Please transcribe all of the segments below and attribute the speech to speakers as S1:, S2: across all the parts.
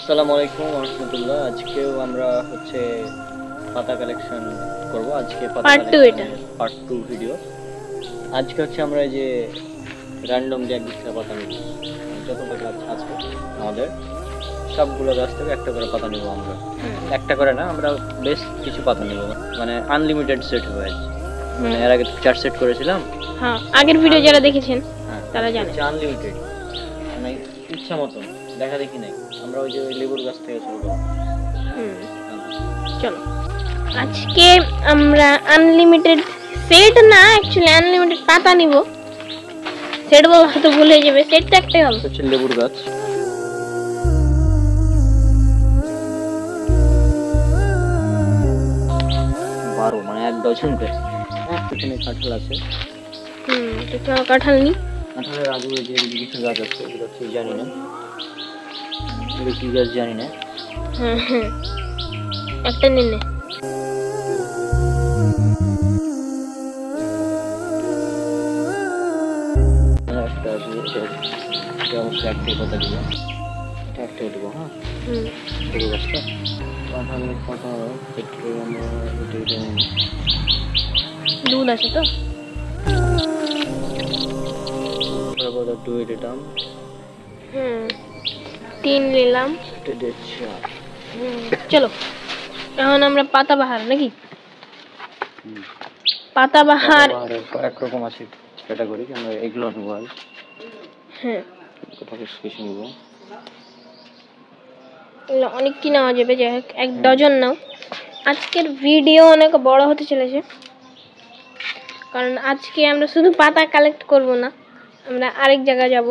S1: আসসালামু আলাইকুম ওয়া রাহমাতুল্লাহ। আজকেও আমরা হচ্ছে পাতা কালেকশন করব। আজকে পাতা
S2: পার্ট 2 এটা
S1: কালেকশনের পার্ট 2 ভিডিও। আজকে হচ্ছে আমরা এই যে র্যান্ডমলি এক দুইটা পাতা নিব। যতটা গাছ আছে আমাদের সবগুলো গাছ থেকে একটা করে পাতা নিব আমরা। একটা করে না, আমরা বেশ কিছু পাতা নিব, মানে আনলিমিটেড সেট হবে। মানে এর আগে 4 সেট করেছিলাম।
S2: হ্যাঁ, আগের ভিডিও যারা দেখেছেন তারা জানে
S1: আনলিমিটেড, মানে ইচ্ছা মতো দেখা দেখি নাই। আমরা ওই যে লেবুর গাছ থেকে শুরু করব।
S2: চলো আজকে আমরা আনলিমিটেড সেট না, অ্যাকচুয়ালি আনলিমিটেড পাতা নিব। সেট বলা হয়তো ভুলে যাবে, সেটটা একটাই হবে।
S1: হচ্ছে লেবুর গাছ। বারো মানে 1 ডজন করে। এখানে কাঁঠাল আছে।
S2: তো কাঁঠাল নি,
S1: কাঁঠালের আগে যে কিছু গাছ আছে এগুলো কি জানি না, এগুলো কি গাছ জানি না।
S2: একটা নিন।
S1: একটা আছে, এটা অবশ্যই একটা কথা দিব, এটা একটা দিব। হ্যাঁ, লেবু গাছটা কাঁঠালের কথা একটু আমরা এটা
S2: দুধ আছে তো
S1: বড় দুই দিলাম।
S2: 3 নিলাম। চলো এখন আমরা পাতা বাহার নাকি পাতা বাহার
S1: কয়েক রকম আছে ক্যাটাগরি, আমরা এগুলো নেব।
S2: হ্যাঁ,
S1: কোথাও কিছু নেব,
S2: অনেক কি নেওয়া যাবে, যাই হোক 1 ডজন নাও। আজকের ভিডিও অনেক বড় হতে চলেছে, কারণ আজকে আমরা শুধু পাতা কালেক্ট করব না, আমরা আরেক জায়গায় যাব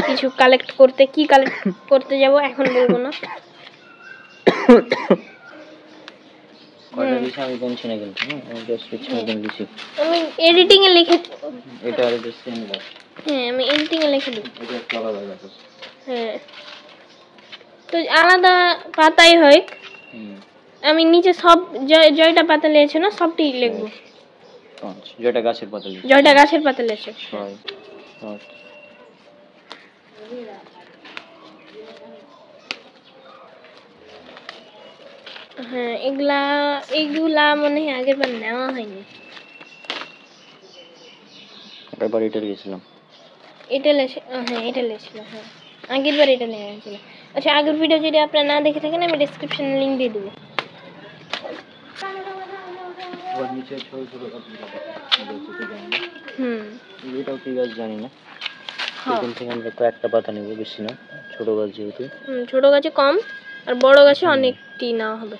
S2: কিছু কালেক্ট করতে। কি কালেক্ট করতে যাব এখন বলবো না।
S1: আমি বলছি না কিন্তু আমি জাস্ট লিখছি।
S2: আমি এডিটিং এ লিখে
S1: এটা আর এটা সেম গাছ।
S2: হ্যাঁ, আমি এডিটিং এ লিখে দেব।
S1: এটা একটা আলাদা গাছ।
S2: হ্যাঁ, তো আলাদা পাতাই হয়। আমি নিচে সব জয়টা পাতা লিখেছে না, সবটি লিখবো।
S1: জয়টা গাছের পাতা লিখছি,
S2: জয়টা গাছের পাতা লিখেছে। হ্যাঁ, এগুলা মনে হয় আগের বার নেওয়া হয়নি।
S1: এবার এটা লিখেছিলাম,
S2: এটা লেছে। হ্যাঁ, এটা লেছিলাম। হ্যাঁ, আগের বার এটা নেওয়া হয়েছিল। আচ্ছা, আগের ভিডিও যদি আপনারা না দেখে থাকেন আমি ডেসক্রিপশনে লিংক দিয়ে দেবো।
S1: নিচে ছোট ছোট গাছ এটাও কি গাছ জানি না। এখান থেকে আমরা কয়েকটা পাতা নেব, বেশি না, ছোট গাছ যেহেতু।
S2: ছোট গাছে কম আর বড় গাছে অনেকটি নেওয়া হবে।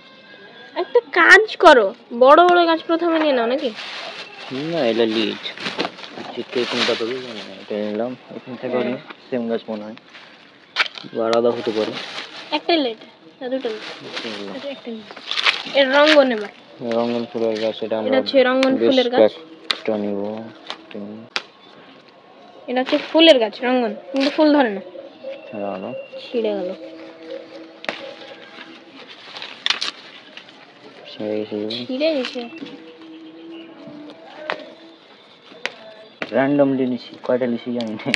S2: একটা কাজ করো, বড় বড় গাছ প্রথমে নিয়ে নাও নাকি?
S1: না, এটা লিড জিতে কোন পাতা দেবো জানি না। এটা নিলাম, এখান থেকে সেম গাছ মনে হয়, আলাদা হতে পারে।
S2: একটা লেট না, দুটো লেট, একটা এর রঙ্গন। এবার
S1: রঙ্গন ফুলের গাছ, এটা আমরা
S2: হচ্ছে রঙ্গন ফুলের গাছ।
S1: এটা নিব।
S2: এটা হচ্ছে ফুলের গাছ, রঙ্গন, কিন্তু ফুল ধরে না, ছিঁড়ে গেল। ছিঁড়ে গেছে।
S1: র্যান্ডমলি নিছি, কয়টা নিছি জানি না।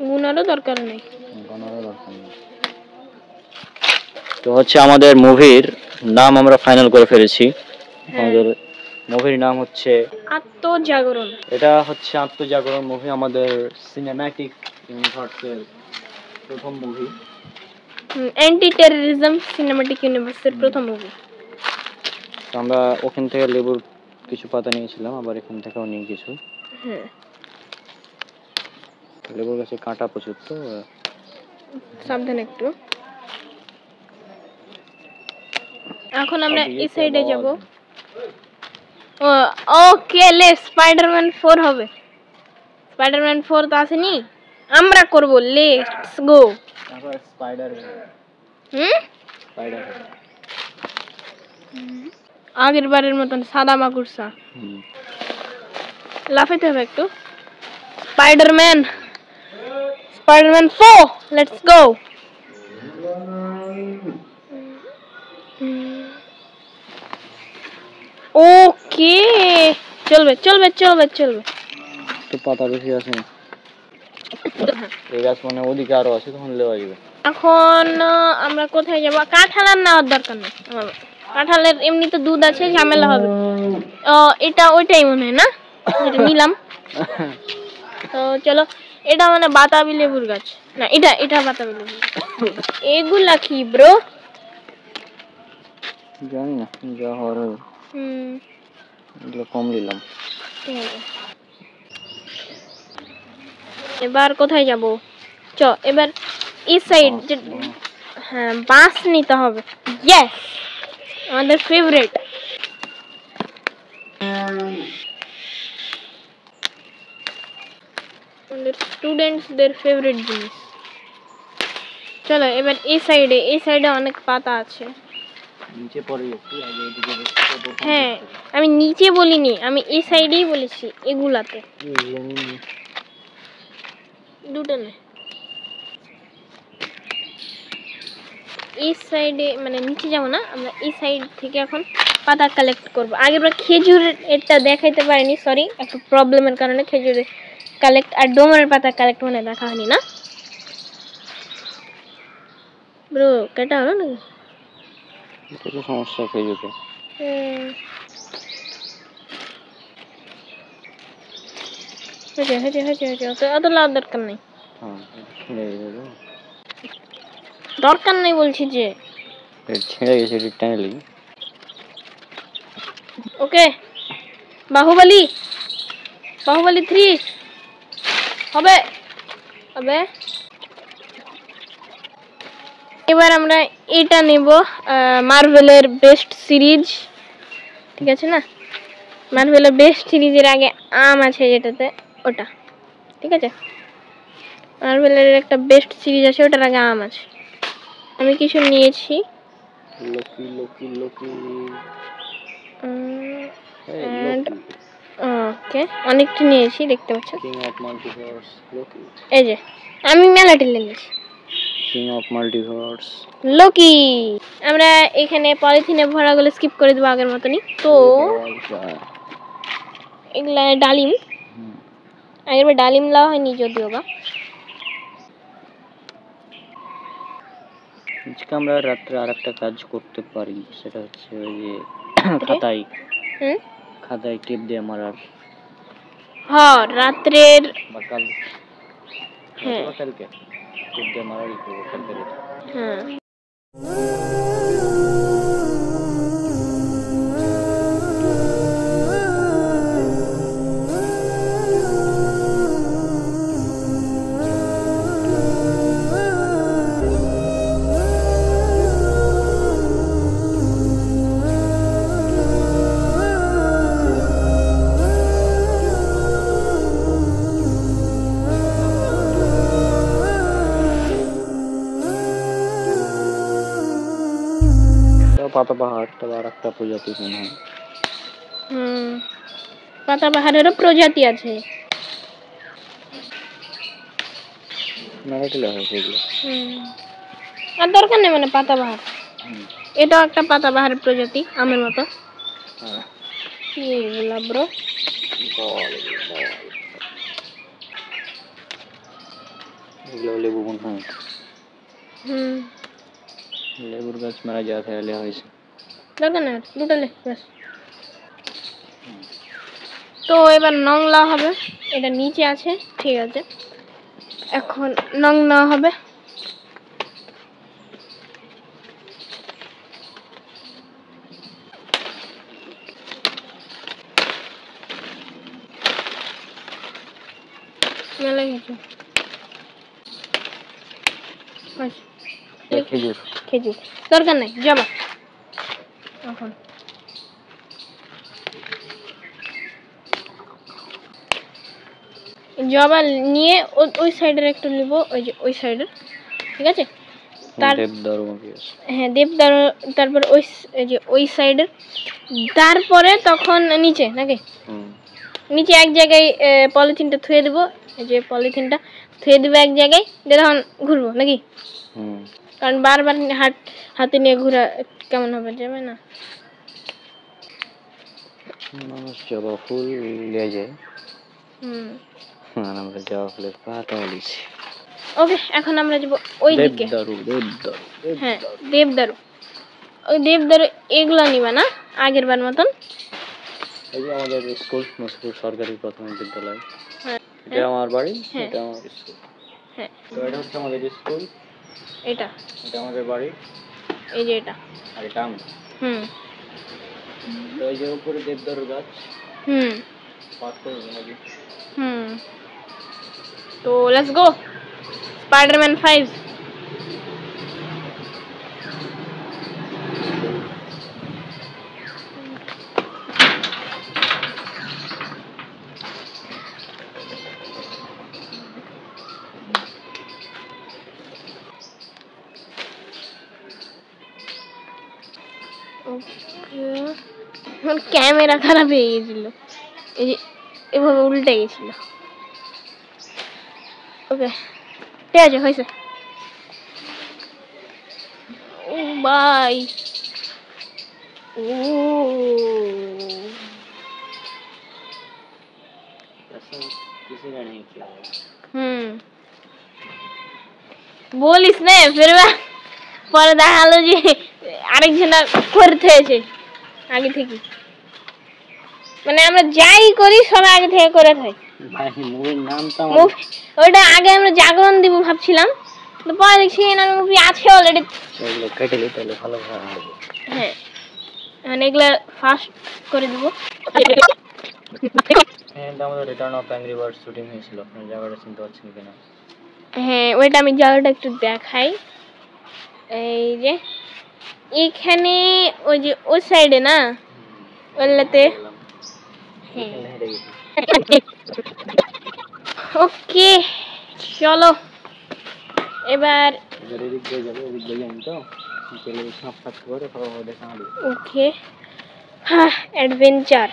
S2: গুনারও দরকার নেই।
S1: তো হচ্ছে আমাদের মুভির নাম আমরা ফাইনাল করে ফেলেছি। আমাদের মুভির নাম হচ্ছে
S2: আত্মজাগরণ।
S1: এটা হচ্ছে আত্মজাগরণ মুভি, আমাদের সিনেম্যাটিক ইউনিভার্সের প্রথম মুভি,
S2: অ্যান্টি টেররিজম সিনেম্যাটিক ইউনিভার্সের প্রথম মুভি।
S1: আমরা ওখান থেকে লেবুর কিছু পাতা নিয়েছিলাম, আবার এখান থেকেও নিয়ে কিছু। লেবুর গাছে কাঁটা প্রচুর, তো
S2: সাবধানে একটু। এখন আমরা এই সাইডে যাব। ওকে, লেটস স্পাইডারম্যান 4 হবে। স্পাইডারম্যান 4 তো আসেনি, আমরা করব। Let's go.
S1: আবার স্পাইডার
S2: আগের বারের মতন সাদা মাকুড়সা লাফাইতে হবে একটু। Spiderman 4, let's go. ওকে, চলবে চলবে চলবে চলবে।
S1: তো পাতা বেশি আছে, এই গাছ মানে ওদিকে আরো আছে, তখন লেওয়া যাবে।
S2: এখন আমরা কোথায় যাব? কাঁঠাল আর নেওয়ার দরকার নেই আমার। কাঁঠালের এমনিতে দুধ আছে, ঝামেলা হবে। এটা ওইটাই মনে হয় না, যেটা নিলাম। তো চলো, এটা মানে বাতাবি লেবুর গাছ না, এটা বাতাবি লেবু। এগুলা কি ব্রো?
S1: জানি না, যা হওয়ার হবে। এগুলো কম নিলাম।
S2: এবার কোথায় যাব? এবার এই সাইড। হ্যাঁ, বাঁশ নিতে হবে। ইয়েস, আমাদের ফেভারিট। আমাদের স্টুডেন্টসদের ফেভারিট জিনিস। চলো এবার এই সাইডে অনেক পাতা আছে।
S1: নিচে পড়ে যাচ্ছি আগে, এদিকে
S2: হ্যাঁ, আমি নিচে বলিনি, আমি এই সাইডেই বলেছি, এগুলাতে দুটো না। এই সাইডে মানে নিচে যাবো না, আমরা এই সাইড থেকে এখন পাতা কালেক্ট করব। আগে আমরা খেজুরের এটা দেখাইতে পারিনি, সরি, একটা প্রবলেমের কারণে। খেজুরের কালেক্ট আর ডোমারের পাতা কালেক্ট মানে দেখা হয়নি না ব্রো। কেটা হলো নাকি?
S1: এটা তো সমস্যা খেজুরে।
S2: হয়েছে, অত লাভ দরকার নেই।
S1: হ্যাঁ,
S2: দরকার নেই বলছি যে।
S1: ছেড়ে গেছে, টেনে লেগে।
S2: ওকে, বাহুবলী 3 হবে। এবার আমরা এটা নেব, মার্ভেলের বেস্ট সিরিজ, ঠিক আছে না? মার্ভেলের বেস্ট সিরিজের আগে আম আছে যেটাতে, ওটা ঠিক আছে। মার্ভেলের একটা বেস্ট সিরিজ আছে, ওটার আগে আম আছে। আমি কিছু নিয়েছি। ওকে, অনেকটা নিয়েছি, দেখতে পাচ্ছেন। এই যে আমি মেলাটি লেগেছি।
S1: King of multiverse
S2: Loki. আমরা এখানে পলিথিনে ভরাগুলো স্কিপ করে দেবো আগের মতনই। তো এগুলা ডালিম, আগেরবার ডালিম লাওয়া হয়নি যদিও বা।
S1: আজকে আমরা রাত্রে আর একটা কাজ করতে পারি, সেটা হচ্ছে ওই যে খাতায় টেপ দিয়ে মারার।
S2: হ্যাঁ, রাত্রের
S1: বা কালকে টেপ দিয়ে মারারই করবো কালকে।
S2: হ্যাঁ,
S1: পাতাবাহার, তবে আর একটা প্রজাতি মনে হয়।
S2: পাতাবাহারেরও প্রজাতি আছে। আর দরকার নেই মানে পাতাবাহার। এটাও একটা পাতাবাহারের প্রজাতি, আমের মতো। কি এগুলা ব্রো?
S1: লেবু মনে হয়। লেবুর গাছ মারা যাওয়া ফেলে হয়েছে,
S2: দরকার নেই, দুটো লে ব্যাস। তো এবার নং লাও হবে, এটা নিচে আছে, ঠিক আছে। এখন নং নেওয়া হবে। মেলা কিছু খেজুর দরকার নেই, জবা। এখন জবা নিয়ে ওই সাইডের একটু নিব, ওই যে ওই সাইডের, ঠিক আছে। হ্যাঁ, দেবদার। তারপর ওই সাইডের, তারপরে তখন নিচে নাকি নিচে এক জায়গায় পলিথিনটা থুয়ে দেবো। এই যে পলিথিনটা থুয়ে দেবো এক জায়গায়, দিয়ে তখন ঘুরবো নাকি। কারণ বারবার হাতে নিয়ে ঘোরা কেমন হবে, যাবে না।
S1: মানুষ জবা ফুল নিয়ে যায়, আর আমরা যাওয়া হলে পাতা বলিছি।
S2: ওকে, এখন আমরা যাব ওই দিকে। হ্যাঁ, দেবদারু। ওই দেবদারু এগুলো নিবা না আগের বার মতন?
S1: এই যে আমাদের স্কুল নসিপুর সরকারি প্রাথমিক বিদ্যালয়।
S2: হ্যাঁ,
S1: এটা আমার বাড়ি, এটা আমার স্কুল।
S2: হ্যাঁ,
S1: তো এটা হচ্ছে আমাদের স্কুল,
S2: এটা
S1: আমাদের বাড়ি,
S2: এই যে এটা।
S1: আর এটা আমি। তো এই যে উপরে দেবদারু গাছ। পাঠ করবো নাকি?
S2: তো let's go Spiderman 5। Okay, camera খারাপ হয়ে গেছিল, এই যে এভাবে উল্টে গেছিল। ওকে, ঠিক আছে, হয়েছে। ও ভাই, ও বলিস না, ফের পরে দেখালো যে আরেকজন করতে হয়েছে আগে থেকে। মানে আমরা যাই করি সবাই আগে থেকে করে থাকি। ওইটা আগে আমরা জাগরণ দিব ভাবছিলাম, তো পরে দেখছি না মুভি আছে অলরেডি। হ্যাঁ, মানে এগুলো ফাস্ট করে দিব।
S1: আমাদের return of angry birds shooting হয়েছিল, আপনারা জায়গাটা চিনতে পারছেন কিনা?
S2: হ্যাঁ, ওইটা আমি জায়গাটা একটু দেখাই। এই যে এখানে ওই যে ওই সাইডে না, ওইলাতে। ওকে, চলো এবার। ওকে, হ্যাঁ, অ্যাডভেঞ্চার।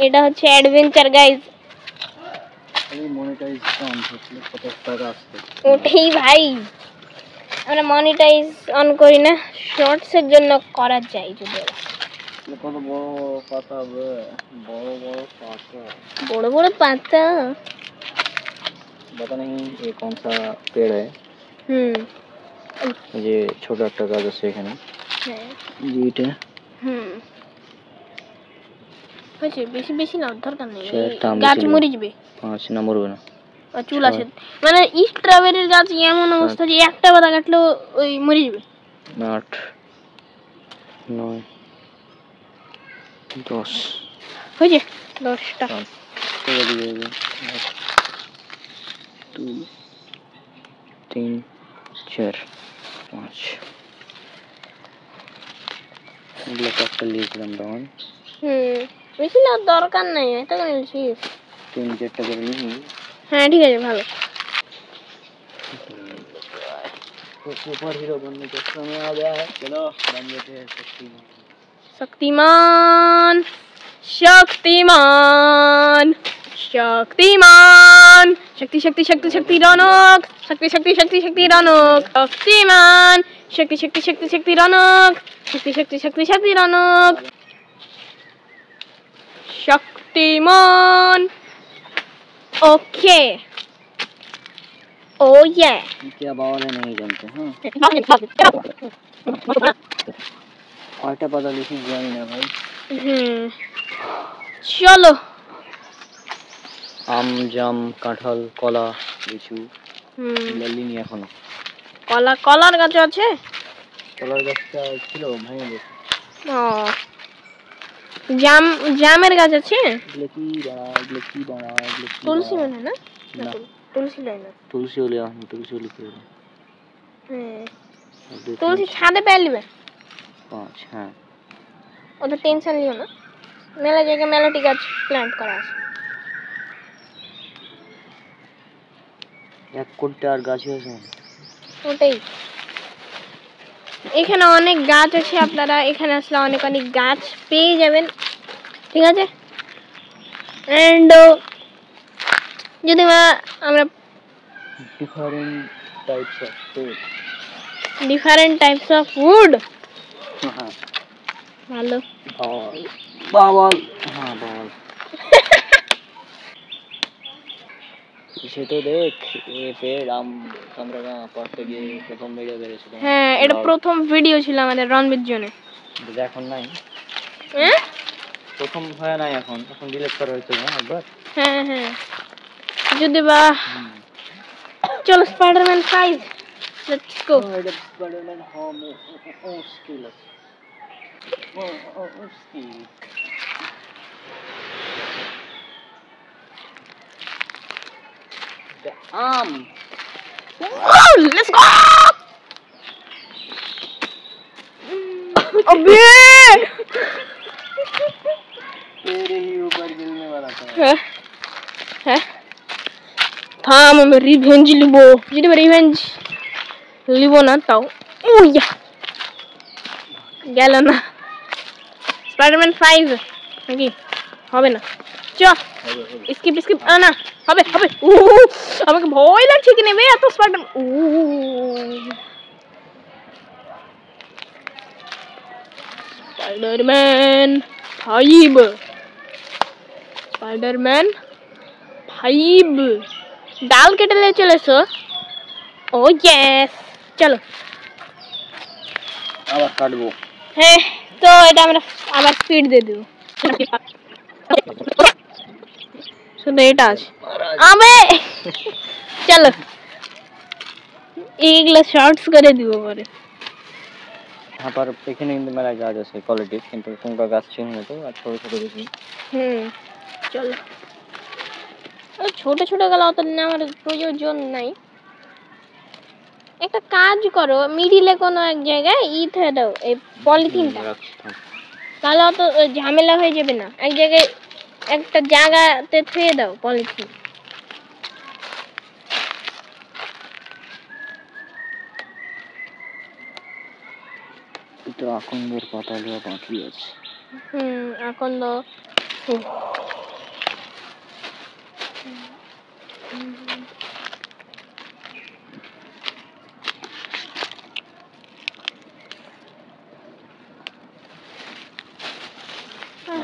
S2: এটা হচ্ছে অ্যাডভেঞ্চার গাইজ। ওটাই ভাই, আমরা মনিটাইজ অন করি না, শর্টস এর জন্য করা যায়। যদি
S1: কত বড় পাতা, বড় বড় পাতা,
S2: বড় বড় পাতা।
S1: पता नहीं ये कौन सा पेड़ है। ये छोटा একটা গাছ আছে এখানে। হ্যাঁ, এইটা।
S2: হয়েছে, বেশি বেশি না, দরকার নেই, গাছ মরে যাবে।
S1: আচ্ছা, না মরবে না,
S2: চুল আছে। মানে স্ট্রবেরির গাছ এমন অবস্থা যে একটা পাতা কাটলেও ওই মরে যাবে।
S1: 8 9 10
S2: হয়েছে, 10টা।
S1: 2 3 4 5 এগুলো একটা লিখলাম তখন।
S2: বেশি না, দরকার নাই, এটা করে লিখিস
S1: 3-4টা করে লিখি।
S2: হ্যাঁ, ঠিক আছে, ভালো।
S1: तो सुपर हीरो बनने का समय आ गया है, चलो बन जाते हैं
S2: शक्तिमान। शक्तिमान शक्तिमान शक्ति शक्ति शक्ति शक्ति रौनक, शक्ति शक्ति शक्ति शक्ति रौनक, शक्तिमान शक्ति शक्ति शक्ति शक्ति रौनक, शक्ति शक्ति शक्ति शक्ति रौनक, शक्तिमान। ओके, ओ ये
S1: क्या बावल है नहीं जानते। हाँ, आटा पता लिखी जाए ना भाई।
S2: चलो,
S1: আম, জাম, কাঁঠাল, কলা, লিচু, লিনি এখনো।
S2: কলার গাছ আছে?
S1: কলার গাছটা ছিল, ভেঙে গেছে।
S2: ও, জামের গাছ আছে? তুলসী মানে না?
S1: না,
S2: তুলসী নয় না,
S1: তুলসী হলে তুলসী হলে কি হলো?
S2: তুলসী ছাদে পেলিবে
S1: 5। হ্যাঁ,
S2: অত টেনশন নিও না, মেলা জায়গায় মেলাটি গাছ প্ল্যান্ট করা আছে।
S1: 1 কোটি আর গাছ আছে
S2: ওটাই, এখানে অনেক গাছ আছে, আপনারা এখানে আসলে অনেক অনেক গাছ পেয়ে যাবেন, ঠিক আছে। এন্ড যদি আমরা ডিফারেন্ট টাইপস অফ ফুড, ভালো
S1: बावल हाँ बावल সে তো দেখ এই পেড় আমরা পড়তে গিয়ে প্রথম ভিডিও করেছিল
S2: হ্যাঁ এটা প্রথম ভিডিও ছিল আমাদের রণবীর জন্য
S1: এখন নাই
S2: হ্যাঁ
S1: প্রথম হয় নাই এখন এখন ডিলিট করা হয়েছে না একবার
S2: হ্যাঁ হ্যাঁ যদি বা চলো Spiderman 5 let's go
S1: Spiderman home ও স্কিল ও skill the arm
S2: let's go अबे
S1: तेरे ही ऊपर गिरने वाला था
S2: है থাম আমি রিভেঞ্জ লিবো যদি রিভেঞ্জ লিবো না তাও উইয়া গেল না স্পাইডারম্যান 5 নাকি হবে না চ স্কিপ স্কিপ না হবে হবে আমাকে ভয় লাগছে কি নেবে এত স্পাইডারম্যান স্পাইডারম্যান 5 স্পাইডারম্যান 5 ডাল কেটে নিয়ে চলে এসো ও ইয়েস চলো
S1: আবার কাটবো
S2: হ্যাঁ তো এটা আমরা আবার স্পিড দিয়ে দেব শুধু এটা আছে আবে চলো এইগুলো শর্টস করে দিব পরে
S1: यहाँ पर এখানে কিন্তু মেলা গাছ আছে কোয়ালিটি কিন্তু কোনটা গাছ চিনবে তো আর ছোট ছোট দেখি
S2: চলো ছোট ছোট গেলে অত নেওয়ার প্রয়োজন নাই একটা কাজ করো মিডিলে কোনো এক জায়গায় থে দাও এই পলিথিনটা তাহলে অত ঝামেলা হয়ে যাবে না এক জায়গায় একটা জায়গাতে থুয়ে দাও পলিথিন
S1: এটা আকন্দের পাতা দেওয়া বাকি আছে
S2: এখন তো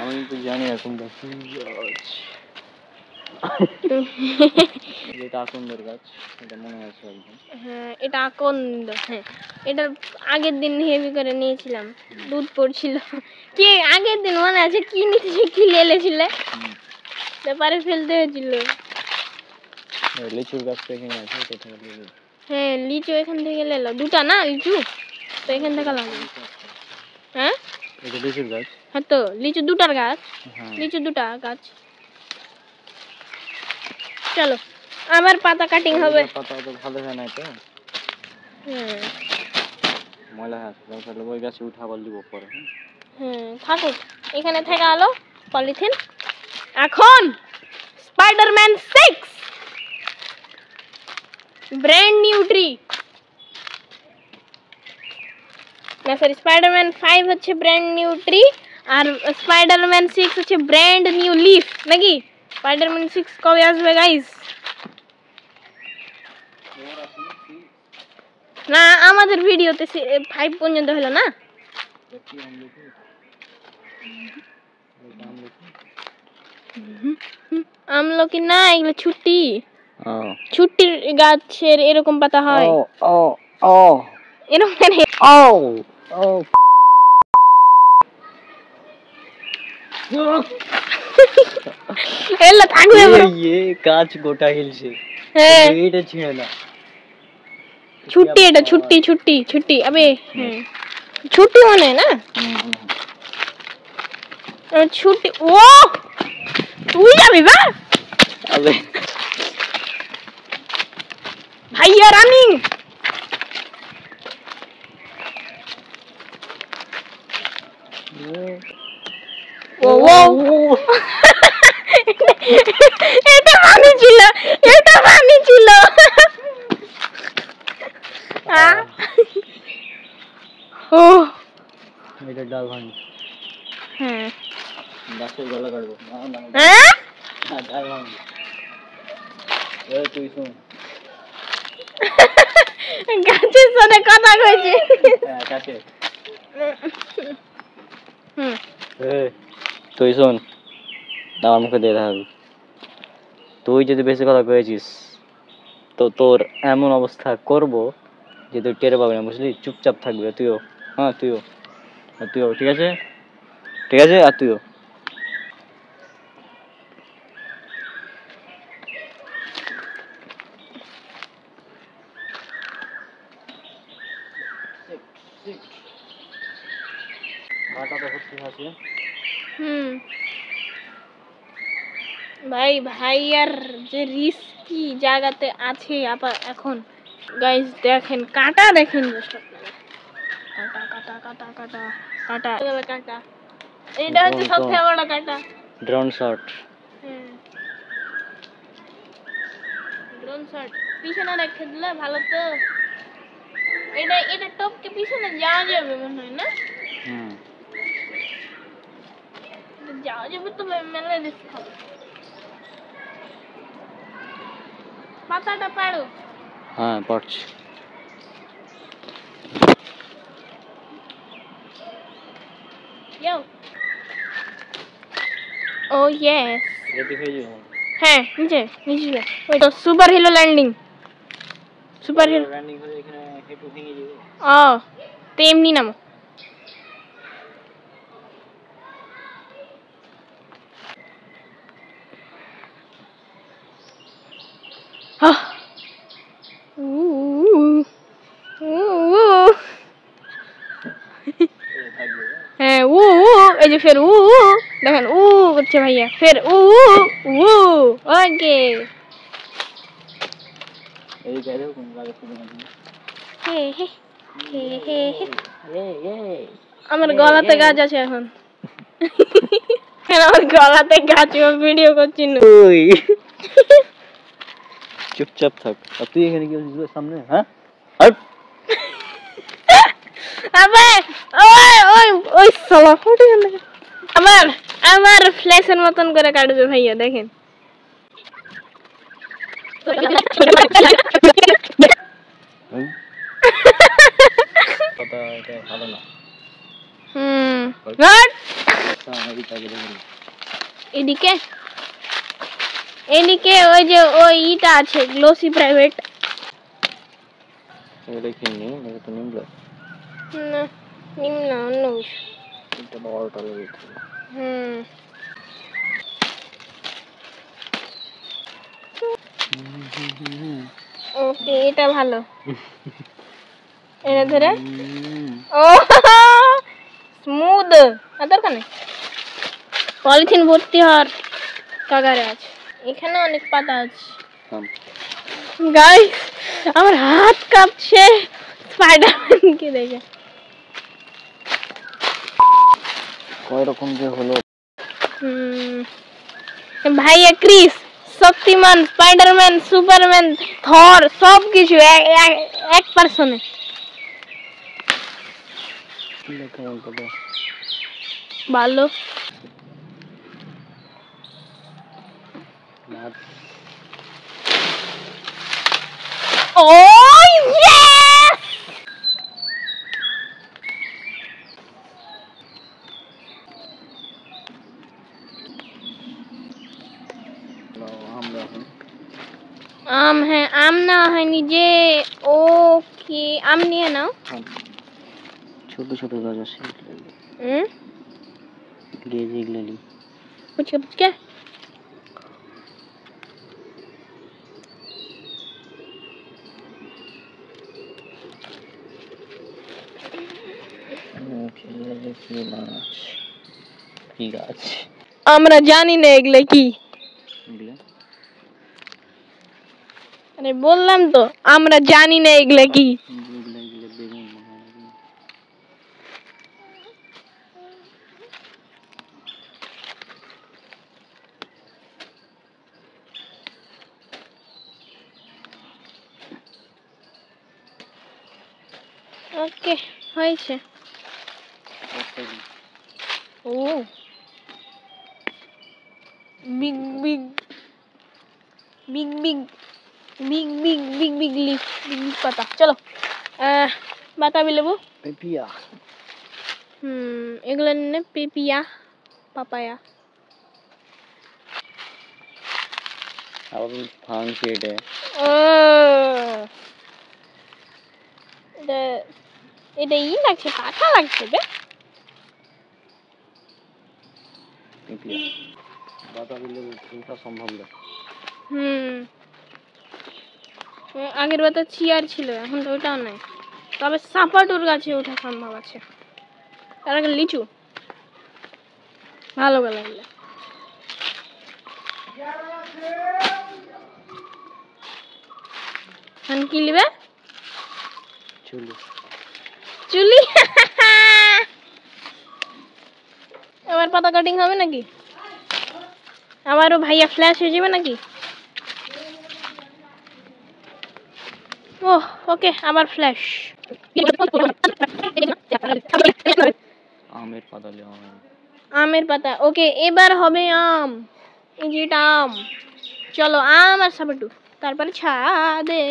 S1: আমি তো জানি এখন বাকি আছে এটা আকন্দের গাছ এটা মনে আছে একদম
S2: হ্যাঁ এটা আকন্দ হ্যাঁ এটা আগের দিন হেভি করে নিয়েছিলাম দুধ পড়ছিল কি আগের দিন মনে আছে কি নিয়েছি কি লেলেছিলে ব্যাপারে ফেলতে হয়েছিল
S1: লিচুর গাছ তো এখানে আছে কোথায়
S2: হ্যাঁ লিচু এখান থেকে লেলো দুটা না লিচু তো এখান থেকে লাগাবো হ্যাঁ
S1: এটা লিচুর গাছ
S2: হ্যাঁ তো লিচু দুটার গাছ লিচু দুটা গাছ চলো আবার পাতা কাটিং হবে
S1: পাতা তো ভালো হয় না তো ময়লা আছে তাহলে ওই গাছে উঠাবার দিব পরে
S2: থাকুক এখানে থেকে আলো পলিথিন এখন স্পাইডারম্যান 6 ব্র্যান্ড নিউ ট্রি না সরি স্পাইডারম্যান 5 হচ্ছে ব্র্যান্ড নিউ ট্রি আর স্পাইডারম্যান 6 হচ্ছে ব্র্যান্ড নিউ লিফ নাকি স্পাইডারম্যান 6 কবে আসবে গাইস না আমাদের ভিডিওতে 5 পর্যন্ত হলো না আমলকি না এগুলো ছুটি ছুটির গাছের এরকম পাতা হয় এরকম এলা থাকবে
S1: ये গাছ গোটা হিলছে
S2: হ্যাঁ
S1: এটা ছিঁড়ে না
S2: ছুটি এটা ছুটি ছুটি ছুটি আবে ছুটি মানে না ছুটি ও তুই যাবি বা
S1: আবে
S2: ভাইয়া রানিং ও ও এটা পানি ছিল এটা পানি ছিল ও
S1: এটা ডাল ভাঙি
S2: হ্যাঁ
S1: গাছের গলা কাটবো
S2: হ্যাঁ
S1: ডাল ভাঙি তুই শুন
S2: গাছের সাথে কথা কইছি
S1: গাছে তুই শোন, আমার মুখে দিয়ে দেখাবি, তুই যদি বেশি কথা কয়েছিস তো তোর এমন অবস্থা করব যে তুই টের পাবি না, বুঝলি? চুপচাপ থাকবি, আর তুইও। হ্যাঁ তুইও, আর তুইও, ঠিক আছে? ঠিক আছে, আর তুইও।
S2: ভাই ভাইয়ার যে রিস্কি জায়গাতে আছে এখন গাইস, দেখেন কাটা, দেখেন just আপনারা। কাটা কাটা কাটা কাটা কাটা এভাবে কাটা, এটা হচ্ছে সবথেকে বড় কাটা।
S1: Drone shot.
S2: ড্রোন শট পিছনে রেখে দিলে ভালো তো। এটা টপকে পিছনে যাওয়া যাবে মনে হয় না? যাওয়া যাবে তো, মেলে রিস্ক হবে। পাতাটা পাড়ো।
S1: হ্যাঁ পারছি।
S2: Yo. Oh yes.
S1: রেডি হয়ে যাও।
S2: হ্যাঁ, নিচে নিচে ওই তো super hero landing. Super hero
S1: landing হলে এখানে হেঁটু ভেঙে যাবে।
S2: তো এমনি নামো। হ্যাঁ এই যে ফের দেখেন করছে ভাইয়া, ফের ওকে।
S1: এই গাড়ি কোন লাগে শুনে
S2: আমার গলাতে গাছ আছে এখন। আমার গলাতে গাছ, ভিডিও করছি না।
S1: চুপচাপ থাক। আর তুই এখানে কি করছিস সামনে? হ্যাঁ হাট।
S2: আবে ওই ওই ওই সালা ফটো কেন? আমার ফ্ল্যাশের মতন করে কাটবে ভাইয়া, দেখেন।
S1: কথা এটা ভালো না।
S2: এদিকে এদিকে ওই যে ওই ইটা আছে, গ্লোসি প্রাইভেট।
S1: এটা কি নেই, এটা তো নিম্ন।
S2: না নিম্ন অন্য কিছু।
S1: এটা বড়টা লেগেছে।
S2: ওকে, এটা ভালো। এটা ধরে ও স্মুথ। আর দরকার নেই, পলিথিন ভর্তি হওয়ার কাগারে আছে। এখানে অনেক পাতা আছে। গাইস, আমার হাত কাঁপছে স্পাইডারম্যানকে দেখে।
S1: কয় রকম যে হলো।
S2: ভাইয়া ক্রিস, শক্তিমান, স্পাইডারম্যান, সুপারম্যান, থর সব কিছু এক পার্সনে। ভালো। Oh yes! আম, হ্যাঁ আম নেওয়া হয়নি যে। ওকে, আম নিয়ে নাও।
S1: ছোট ছোট গাছ আছে এগুলো
S2: পুচকে পুচকে। আমরা জানি না এগুলো কি। আরে বললাম তো, আমরা জানি না এগুলো কি। ওকে, হয়েছে। ও big big big big big big big big leaf, big big পাতা। চলো বাতাবি লেবু,
S1: পেপিয়া।
S2: এগুলো নে, পেপিয়া, পাপায়া।
S1: আবার ভাঙছি এটা।
S2: ও এটা এটা ই লাগছে, কাঁচা লাগছে বে।
S1: বাতাবিলে ওঠা সম্ভব না।
S2: আগের বার তো চেয়ার ছিল, এখন তো ওটাও নাই। তবে সাপাটুর গাছে ওঠা সম্ভব আছে। তার আগে লিচু ভালো লাগলো। কি লিবে?
S1: চুলি।
S2: চুলি আবার পাতা কাটিং হবে নাকি? আমারও ভাইয়া ফ্ল্যাশ হয়ে যাবে নাকি? ওহ ওকে, আবার ফ্ল্যাশ।
S1: আমের পাতা লে
S2: আমের পাতা, ওকে এবার হবে আম। এই যে এটা আম। চলো আম আর সাপাটু, তারপরে ছাদে।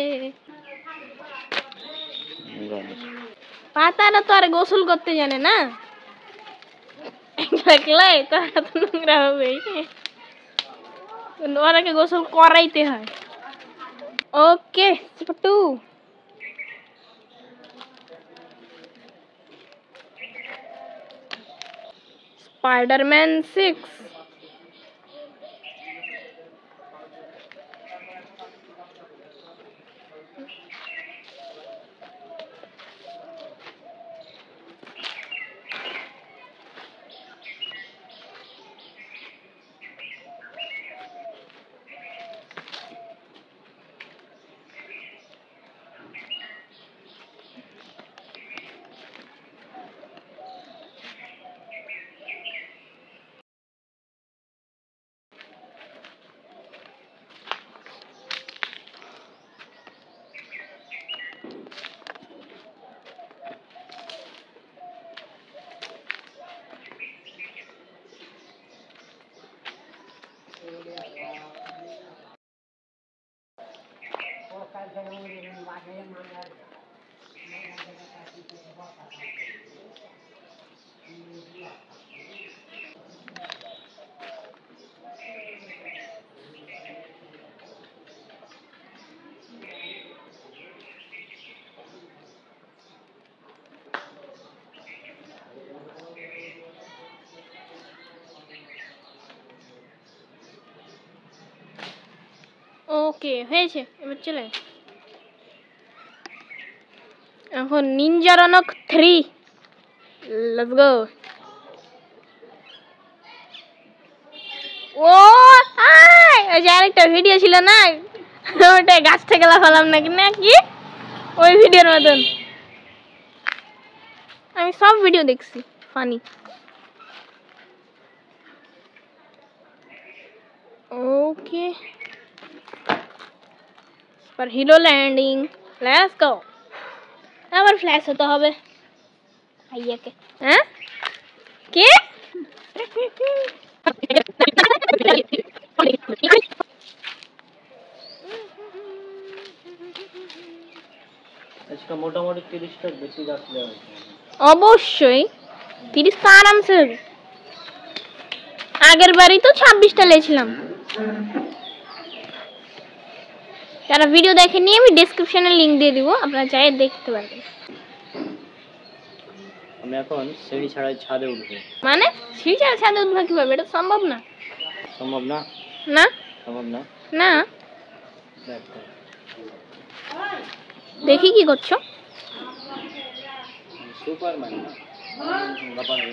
S2: পাতাটা তো আর গোসল করতে জানে না, দেখলাই তো এত নোংরা হবে, ওরাকে গোসল করাইতে হয়। ওকে সাপাটু। স্পাইডারম্যান 6। ওকে হয়েছে, এবার চলে এখন নিনজা রনক 3। Let's go. ও ওই যে আরেকটা ভিডিও ছিল না, ওটা গাছ থেকে লাফালাম নাকি নাকি ওই ভিডিওর মতন। আমি সব ভিডিও দেখছি ফানি। ওকে पर हिरो लैंडिंग, लेट्स गो। আবার ফ্ল্যাশ হতে হবে ভাইয়াকে। হ্যাঁ কে
S1: আজকে মোটামুটি 30টা বেশি গাছ দেওয়া হয়েছে।
S2: অবশ্যই 30 তো আরামসে হবে। আগের বারই তো 26টা লেছিলাম। যারা ভিডিও দেখেননি আমি ডেসক্রিপশনে লিংক দিয়ে দিব, আপনারা চাইলে দেখতে পারবেন।
S1: আমি এখন সিঁড়ি ছাড়াই ছাদে উঠবো।
S2: মানে সিঁড়ি ছাড়া ছাদে উঠবো কিভাবে? এটা সম্ভব না।
S1: সম্ভব না?
S2: না
S1: সম্ভব না?
S2: না। দেখি কি করছো?
S1: সুপারম্যান না বাবা রে।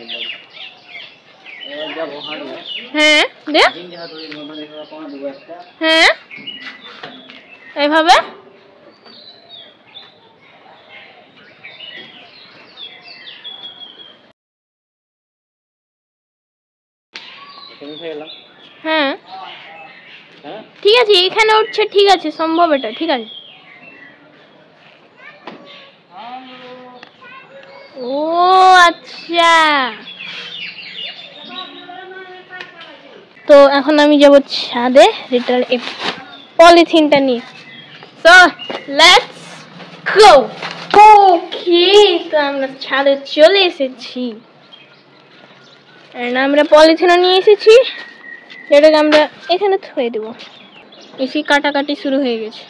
S1: এবার যাব হাঁটবো।
S2: হ্যাঁ দে।
S1: দিন যা ধরে মনে দেখা পাওয়া দেব একটা।
S2: হ্যাঁ এইভাবে
S1: তুমি খেলাম।
S2: হ্যাঁ
S1: হ্যাঁ
S2: ঠিক আছে, এখানে উঠছে, ঠিক আছে সম্ভব, এটা ঠিক আছে। ও আচ্ছা, তো এখন আমি যাব ছাদে রিটার্ন এই পলিথিনটা নিয়ে। So let's go. ওকে তো আমরা ছাদে চলে এসেছি, আর আমরা পলিথিনও নিয়ে এসেছি, যেটাকে আমরা এখানে থুয়ে দেব। এসি কাটাকাটি শুরু হয়ে গেছে।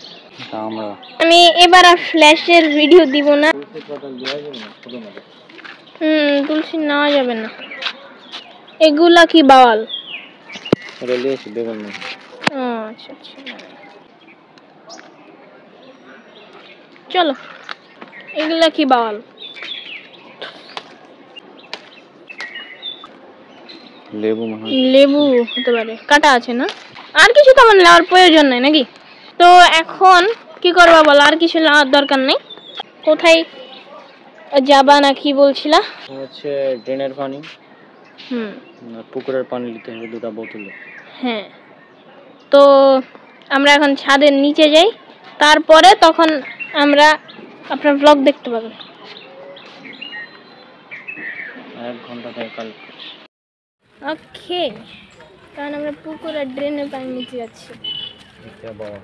S1: তা আমরা
S2: আমি এবার আর ফ্ল্যাশের ভিডিও দিব না।
S1: তুলসী পাতা দেওয়া যাবে না ছোট মতো?
S2: তুলসী নেওয়া যাবে না। এগুলা কি বাওয়াল?
S1: ওটা লিয়েছি বেগুন না।
S2: আচ্ছা আচ্ছা, চলো। এগুলা কি বাওয়াল?
S1: লেবু মনে হয়।
S2: লেবু হতে পারে, কাটা আছে না? আর কিছু তো আমার নেওয়ার প্রয়োজন নাই নাকি? তো এখন কি করবা বলো? আর কিছু নেওয়ার দরকার নেই। কোথায় যাবা না কি বলছিলা?
S1: হচ্ছে ড্রেনের পানি, আর পুকুরের পানি নিতে হবে 2টা বোতলে।
S2: হ্যাঁ, তো আমরা এখন ছাদের নিচে যাই, তারপরে তখন আমরা আপনার ব্লগ দেখতে পাবেন।
S1: 1 ঘন্টা থেকে কাল।
S2: ওকে, কারণ আমরা পুকুর আর ড্রেনের পানি নিচে যাচ্ছি।
S1: এটা বাবা,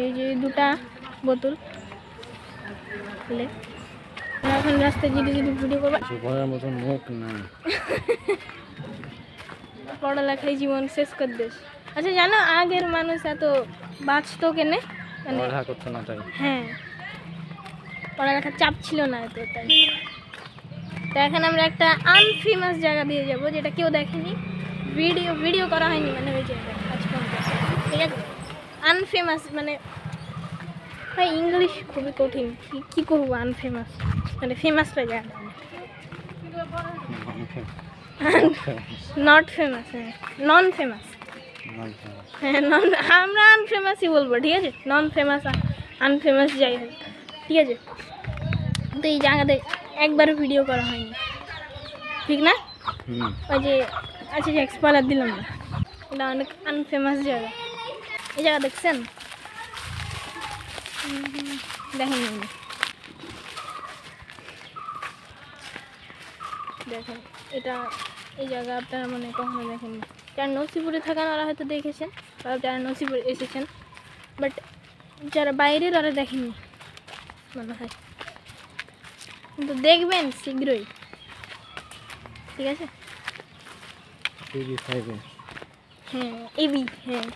S2: এই যে 2টা বোতল লে এখন রাস্তায় যেতে যেতে ভিডিও করবো।
S1: জীবনের মতন মুখ না,
S2: পড়ালেখায় জীবন শেষ করে দিস। আচ্ছা জানো, আগের মানুষ এত বাঁচতো কেনে? মানে
S1: পড়ালেখা করতে না তাই।
S2: হ্যাঁ, পড়ালেখার চাপ ছিল না এত, তাই। তো এখন আমরা একটা আনফেমাস জায়গা দিয়ে যাব, যেটা কেউ দেখেনি, ভিডিও করা হয়নি, মানে ওই জায়গা আজ পর্যন্ত। ঠিক আছে, আনফেমাস মানে ভাই ইংলিশ খুবই কঠিন, কি করবো আনফেমাস মানে ফেমাস পাই জায়গা, নট ফেমাস, হ্যাঁ নন ফেমাস, হ্যাঁ নন, আমরা আনফেমাসই বলবো, ঠিক আছে? নন ফেমাস আনফেমাস যাই হোক, ঠিক আছে? তো এই জায়গাতে একবারও ভিডিও করা হয়নি, ঠিক না? ওই যে আচ্ছা যে এক্সপায়ার দিলাম না, এটা অনেক আনফেমাস জায়গা। এই জায়গা দেখছেন? দেখেন দেখেন, এটা এই জায়গা আপনারা মনে কখনো দেখেননি। যারা নসিপুরে থাকেন ওরা হয়তো দেখেছেন, বা যারা নসিপুরে এসেছেন, বাট যারা বাইরের ওরা দেখেননি মনে হয়, কিন্তু দেখবেন শীঘ্রই, ঠিক আছে? হ্যাঁ এবি, হ্যাঁ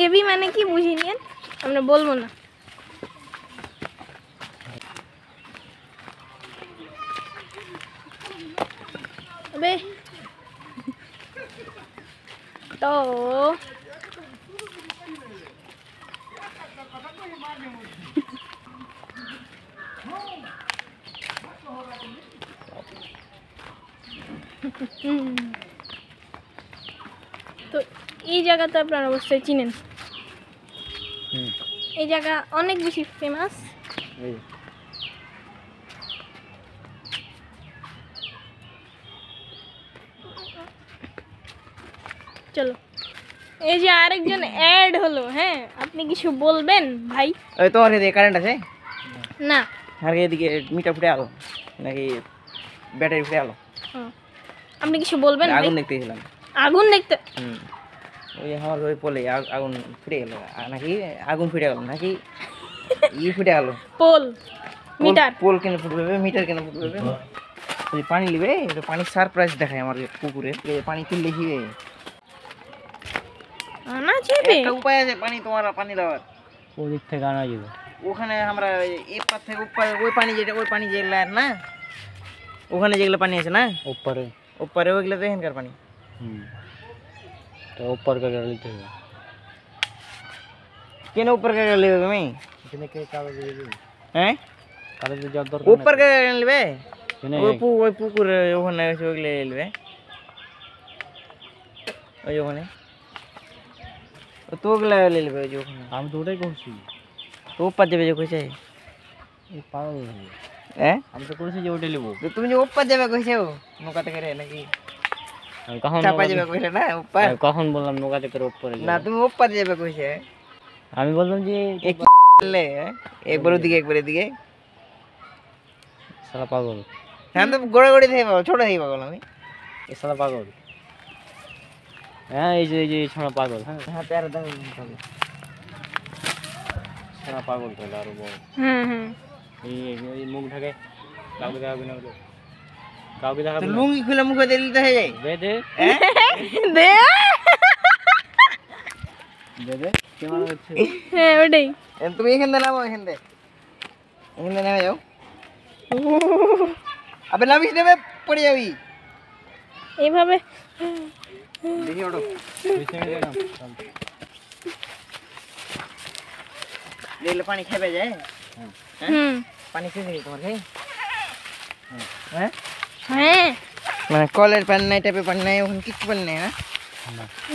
S2: এবি মানে কি বুঝে নিয়েন, আমরা বলবো না। अबे तो তো এই জায়গাটা আপনারা অবশ্যই চিনেন। এই জায়গা অনেক বেশি ফেমাস। চলো, এই যে আরেকজন অ্যাড হলো। হ্যাঁ, আপনি কিছু বলবেন ভাই?
S3: ওই তোমার এদিকে কারেন্ট আছে
S2: না,
S3: আর এদিকে মিটার ফুটে আলো নাকি ব্যাটারি ফুটে আলো?
S2: আপনি কিছু বলবেন?
S3: আগুন দেখতে গেছিলাম।
S2: আগুন দেখতে?
S3: ওই আমার ওই পোলে আগুন ফুটে গেল নাকি, আগুন ফুটে গেল নাকি ফুটে গেল?
S2: পোল মিটার,
S3: পোল কেন ফুটবে, মিটার কেন ফুটবে? ওই পানি নিবে, পানি সারপ্রাইজ দেখায় আমার পুকুরে, পানি তুললে হিবে
S2: আনা যাবে।
S3: একটা উপায় আছে পানি, তোমার পানি দেওয়ার।
S1: ওই দিক থেকে আনা যাবে।
S3: ওখানে আমরা এপার থেকে ওপার, ওই পানি যেটা, ওই পানি যেগুলো আর না, ওখানে যেগুলো পানি আছে না
S1: ওপারে,
S3: ওপারে ওইগুলো তো এখানকার পানি।
S1: তো ওপার কা গাড়ি নিতে হবে।
S3: কেন উপর কা গাড়ি নেবে তুমি?
S1: এখানে কে কাগজ দিয়ে দিবে?
S3: হ্যাঁ,
S1: কাগজ দিয়ে যাওয়ার দরকার
S3: উপর কা গাড়ি নেবে?
S1: নেই।
S3: ওই পুকুর ওখানে আছে, ওইগুলো নেবে ওই ওখানে, তো ওগুলো নেবে ওই যে ওখানে।
S1: আমি তো ওটাই করছি।
S3: তো ওপার যাবে যে কইছে,
S1: এই পাগল হবে।
S3: হ্যাঁ
S1: আমি তো করেছি যে ওটাই নেবো।
S3: তো তুমি যে ওপার যাবে কইছো নৌকাতে করে নাকি
S1: আমি কখন
S3: চাপা যাবে কইলে না ওপার?
S1: আমি কখন বললাম নৌকাতে করে ওপরে
S3: না তুমি ওপার যাবে কইছে,
S1: আমি বললাম যে
S3: একবার ওদিকে একবার এদিকে।
S1: সালা পাগল,
S3: হ্যাঁ তো গোড়া গোড়ি থেকে পাবো, ছোট থেকে পাবো আমি।
S1: এ সালা পাগল। হ্যাঁ এই যে ছাড়া পাগল। হ্যাঁ
S3: হ্যাঁ প্যারা দাও
S1: ছাড়া পাগল তাহলে আরো বড়।
S2: হ্যাঁ হ্যাঁ,
S1: এই মুখ ঢাকে, কাউকে দেখাবি না, কাউকে দেখাবি
S3: তো
S1: না।
S3: লুঙ্গি খুলে মুখে দিলে তো হয়ে যায়।
S1: দে দে
S2: দে
S1: দেখে কেমন হচ্ছে
S2: হ্যাঁ ওটাই।
S3: তুমি এখান থেকে নামো, এখান থেকে নেমে যাও। আবে নামিস নেমে পড়ে যাবি।
S2: এইভাবে
S3: দেখি ওঠো। দেখলে পানি খেপে যায়।
S2: হুম
S3: পানি খেয়ে যাবে তোমার ভাই? হ্যাঁ
S2: হ্যাঁ
S3: মানে কলের পানি নাই, ট্যাপের পানি নাই, ওখানে কিচ্ছু পানি নাই। হ্যাঁ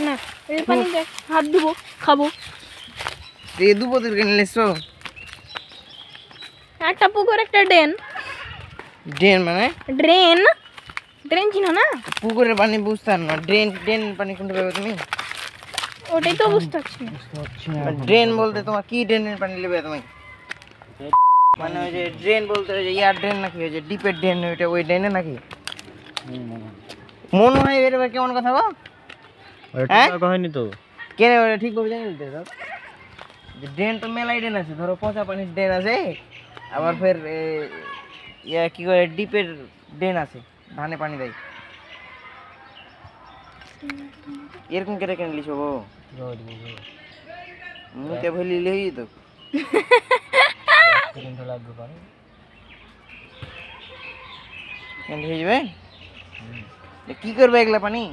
S2: না এই পানি দেখ হাত ধুবো খাবো।
S3: এই দু বোতল কিনে নিয়েছো?
S2: একটা পুকুর একটা ড্রেন।
S3: ড্রেন মানে?
S2: ড্রেন ড্রেন চিনো না?
S3: পুকুরের পানি বুঝতে পার না, ড্রেন ড্রেন পানি কোনটা পাবে তুমি?
S2: ওটাই তো বুঝতে পারছি না।
S3: ড্রেন বলতে তোমার কি ড্রেনের পানি নেবে তুমি? মানে ওই যে ড্রেন বলতে ওই যে ইয়ার ড্রেন নাকি, ওই যে ডিপের ড্রেন, ওইটা ওই ড্রেনে নাকি? মনে হয় এর কেমন কথা গো? হ্যাঁ
S1: হয়নি তো
S3: কেন ওটা ঠিকভাবে জানি বলতে দাও। যে ড্রেন তো মেলাই ড্রেন আছে, ধরো পচা পানির ড্রেন আছে, আবার ফের ইয়া কি করে ডিপের ড্রেন আছে, ধানে পানি দেয়। এরকম কেটে কেন লিখো গো? মুখে ভুলি লিখি তো কেন হয়ে যাবে? কি করবে এগুলা পানি?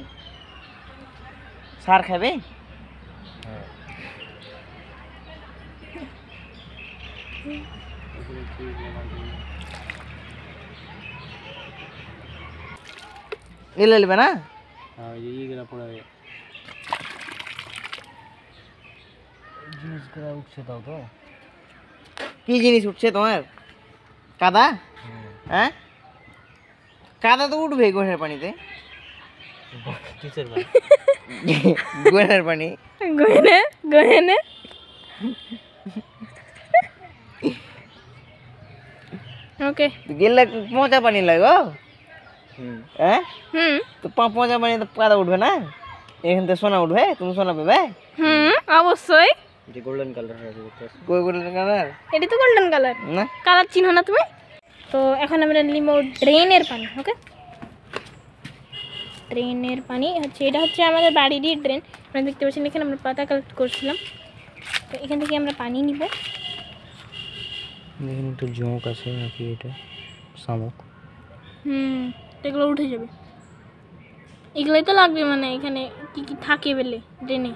S3: সার খাবে? এলে নেবে না?
S1: এইগুলা পড়াবে জিনিসগুলো উঠছে তাও তো।
S3: কি জিনিস উঠছে তোমার? কাদা? হ্যাঁ কাদা তো উঠবে গোড়ার পানিতে। গোড়ার পানি
S2: গয়না গয়না ওকে
S3: গেলে পচা পানি লাগো। হ্যাঁ
S2: হুম
S3: তো পচা পানি তো কাদা উঠবে না, এখান থেকে সোনা উঠবে, তুমি সোনা পেবে।
S2: হুম অবশ্যই।
S1: যে গোল্ডেন কালার আছে
S3: কই গোল্ডেন কালার?
S2: এটা তো গোল্ডেন কালার।
S3: না
S2: কালার চিনো না তুমি? তো এখন আমরা নিব ড্রেনের পানি। ওকে ড্রেনের পানি হচ্ছে, এটা হচ্ছে আমাদের বাড়িরই ড্রেন। আমরা দেখতে পাচ্ছেন এখানে আমরা পাতা কালেক্ট করছিলাম, তো এখান থেকে আমরা পানি নিব।
S1: এখানে একটু জোঁক আছে নাকি, এটা শামুক।
S2: এগুলো উঠে যাবে, এগুলোই তো লাগবে, মানে এখানে কি কি থাকে বলে ড্রেনে।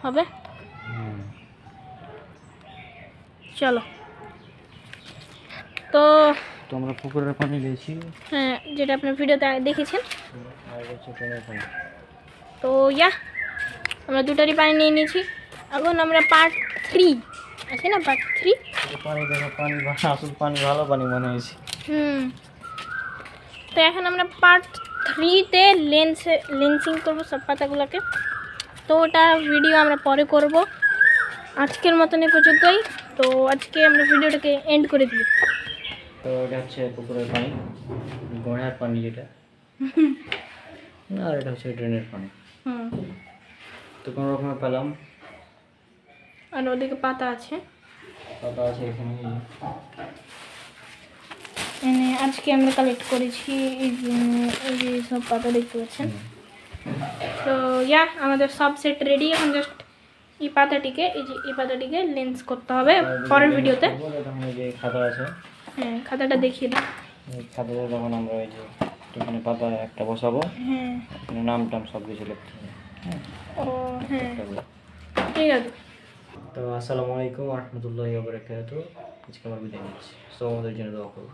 S2: হবে চলো। তো
S1: তো আমরা পুকুরের পানি দিয়েছি,
S2: হ্যাঁ যেটা আপনার ভিডিওতে দেখেছেন।
S1: আর হচ্ছে ট্রেনের পানি।
S2: তো আমরা দুটারই পানি নিয়ে নিয়েছি। এখন আমরা পার্ট 3 আছে না, পার্ট 3।
S1: পানি দেখো, পানি আসল পানি, ভালো পানি মনে হয়েছে।
S2: তো এখন আমরা পার্ট 3-তে লেন্সিং করবো সব পাতাগুলোকে। তো ওটা ভিডিও আমরা পরে করব, আজকের মতন এ পর্যন্তই। তো আজকে আমরা ভিডিওটাকে এন্ড করে দিই।
S1: তো এটা হচ্ছে পুকুরের পানি, গড়ার পানি যেটা, আর এটা হচ্ছে ড্রেনের পানি। তো কোনো রকমে পেলাম।
S2: আর ওদিকে পাতা আছে,
S1: পাতা আছে এখানে।
S2: আজকে আমরা কালেক্ট করেছি এই যে সব পাতা দেখতে পাচ্ছেন। তো আমাদের সব সেট রেডি। এখন জাস্ট এই পাতাটিকে লেন্স করতে হবে পরের ভিডিওতে।
S1: যে খাতা আছে,
S2: হ্যাঁ খাতাটা দেখিয়ে দাও।
S1: এই খাতাতে তখন আমরা ওই যে এখানে পাতা একটা বসাবো,
S2: হ্যাঁ
S1: এখানে নাম টাম সব কিছু লিখতে হবে।
S2: ও হ্যাঁ ঠিক আছে।
S1: তো আসসালামু আলাইকুম ওয়া রাহমাতুল্লাহি ওয়া বারাকাতুহু। আজকে আমার বিদায় নিচ্ছি, সো আমাদের জন্য দোয়া করুন।